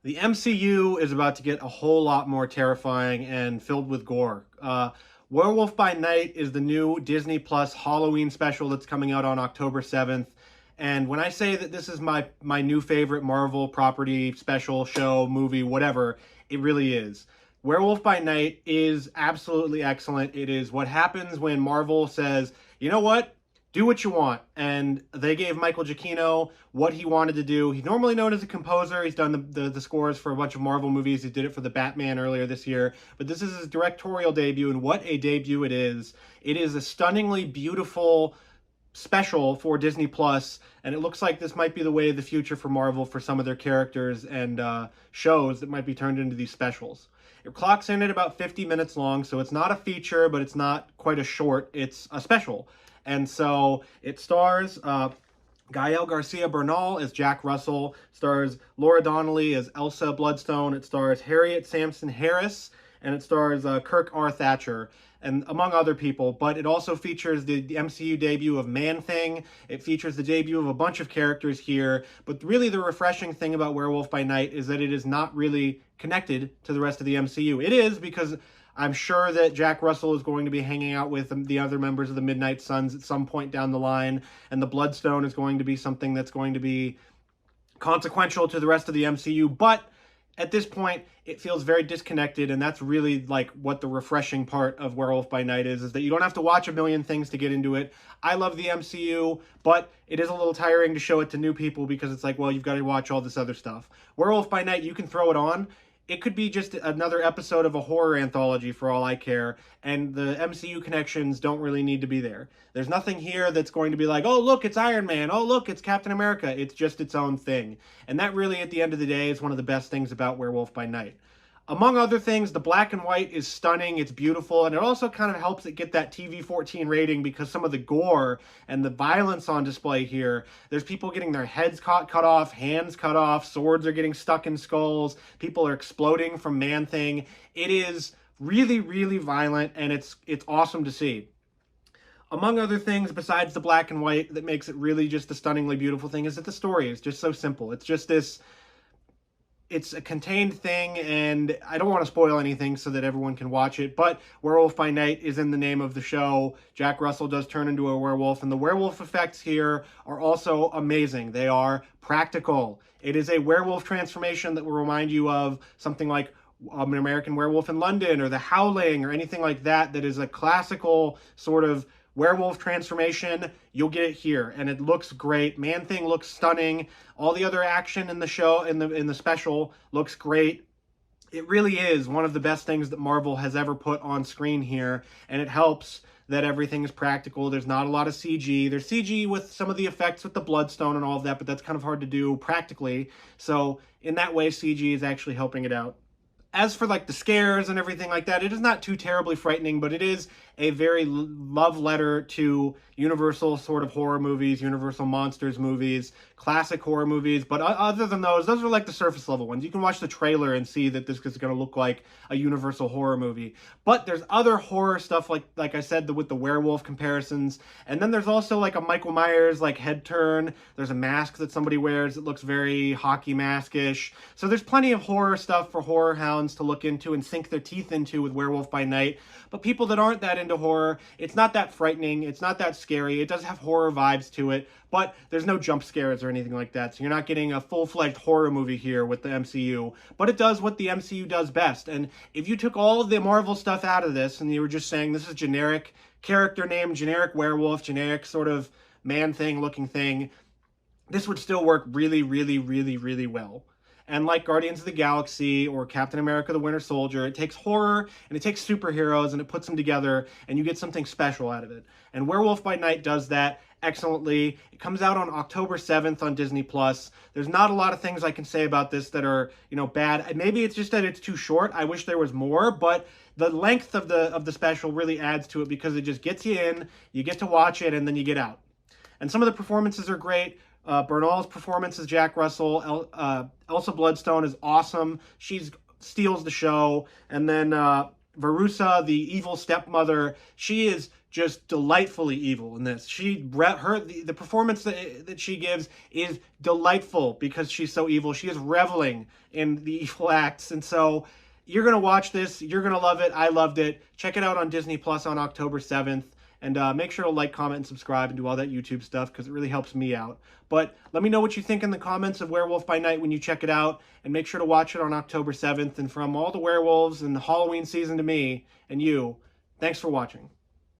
The MCU is about to get a whole lot more terrifying and filled with gore. Werewolf by Night is the new Disney Plus Halloween special that's coming out on October 7th. And when I say that this is my new favorite Marvel property, special, show, movie, whatever, it really is. Werewolf by Night is absolutely excellent. It is what happens when Marvel says, you know what? Do what you want. And they gave Michael Giacchino what he wanted to do. He's normally known as a composer. He's done the scores for a bunch of Marvel movies. He did it for the Batman earlier this year. But this is his directorial debut, and what a debut it is. It is a stunningly beautiful special for Disney Plus, and it looks like this might be the way of the future for Marvel for some of their characters and shows that might be turned into these specials. It clocks in at about 50 minutes long, so it's not a feature, but it's not quite a short. It's a special. And so it stars Gael Garcia Bernal as Jack Russell, stars Laura Donnelly as Elsa Bloodstone, it stars Harriet Sampson Harris, and it stars Kirk R. Thatcher, and among other people. But it also features the MCU debut of Man-Thing. It features the debut of a bunch of characters here. But really the refreshing thing about Werewolf by Night is that it is not really connected to the rest of the MCU. It is, because I'm sure that Jack Russell is going to be hanging out with the other members of the Midnight Suns at some point down the line, and the Bloodstone is going to be something that's going to be consequential to the rest of the MCU, but at this point, it feels very disconnected, and that's really like what the refreshing part of Werewolf by Night is that you don't have to watch a million things to get into it. I love the MCU, but it is a little tiring to show it to new people because it's like, well, you've got to watch all this other stuff. Werewolf by Night, you can throw it on. It could be just another episode of a horror anthology for all I care, and the MCU connections don't really need to be there. There's nothing here that's going to be like, oh, look, it's Iron Man. Oh, look, it's Captain America. It's just its own thing. And that really, at the end of the day, is one of the best things about Werewolf by Night. Among other things, the black and white is stunning, it's beautiful, and it also kind of helps it get that TV-14 rating because some of the gore and the violence on display here, there's people getting their heads cut off, hands cut off, swords are getting stuck in skulls, people are exploding from Man-Thing. It is really, really violent, and it's awesome to see. Among other things, besides the black and white, that makes it really just a stunningly beautiful thing, is that the story is just so simple. It's just this... It's a contained thing, and I don't want to spoil anything so that everyone can watch it, but Werewolf by Night is in the name of the show. Jack Russell does turn into a werewolf, and the werewolf effects here are also amazing. They are practical. It is a werewolf transformation that will remind you of something like an American Werewolf in London or The Howling or anything like that, that is a classical sort of werewolf transformation. You'll get it here, and it looks great. Man-Thing looks stunning. All the other action in the show, in the special, looks great. It really is one of the best things that Marvel has ever put on screen here, and it helps that everything is practical. There's not a lot of CG. There's CG with some of the effects with the Bloodstone and all of that, but that's kind of hard to do practically. So in that way, CG is actually helping it out. As for like the scares and everything like that, it is not too terribly frightening, but it is a very love letter to Universal sort of horror movies, Universal Monsters movies, classic horror movies. But other than those are like the surface level ones. You can watch the trailer and see that this is going to look like a Universal horror movie. But there's other horror stuff, like I said, with the werewolf comparisons. And then there's also like a Michael Myers like head turn. There's a mask that somebody wears that looks very hockey mask-ish. So there's plenty of horror stuff for horror hounds to look into and sink their teeth into with Werewolf by Night. But people that aren't that into horror, it's not that frightening, it's not that scary, it does have horror vibes to it, but there's no jump scares or anything like that, so you're not getting a full-fledged horror movie here with the MCU, but it does what the MCU does best. And if you took all of the Marvel stuff out of this and you were just saying this is generic character name, generic werewolf, generic sort of Man-Thing looking thing, this would still work really, really, really, really well. And like Guardians of the Galaxy or Captain America the Winter Soldier, it takes horror and it takes superheroes and it puts them together and you get something special out of it. And Werewolf by Night does that excellently. It comes out on October 7th on Disney Plus. There's not a lot of things I can say about this that are, bad. Maybe it's just that it's too short. I wish there was more, but the length of the special really adds to it because it just gets you in, you get to watch it, and then you get out. And some of the performances are great. Bernal's performance as Jack Russell. Elsa Bloodstone is awesome. She steals the show. And then Verussa, the evil stepmother, she is just delightfully evil in this. The performance that she gives is delightful because she's so evil. She is reveling in the evil acts, and so you're gonna watch this. You're gonna love it. I loved it. Check it out on Disney Plus on October 7th. And make sure to like, comment, and subscribe, and do all that YouTube stuff because it really helps me out. But let me know what you think in the comments of Werewolf by Night when you check it out. And make sure to watch it on October 7th. And from all the werewolves and the Halloween season to me and you, thanks for watching.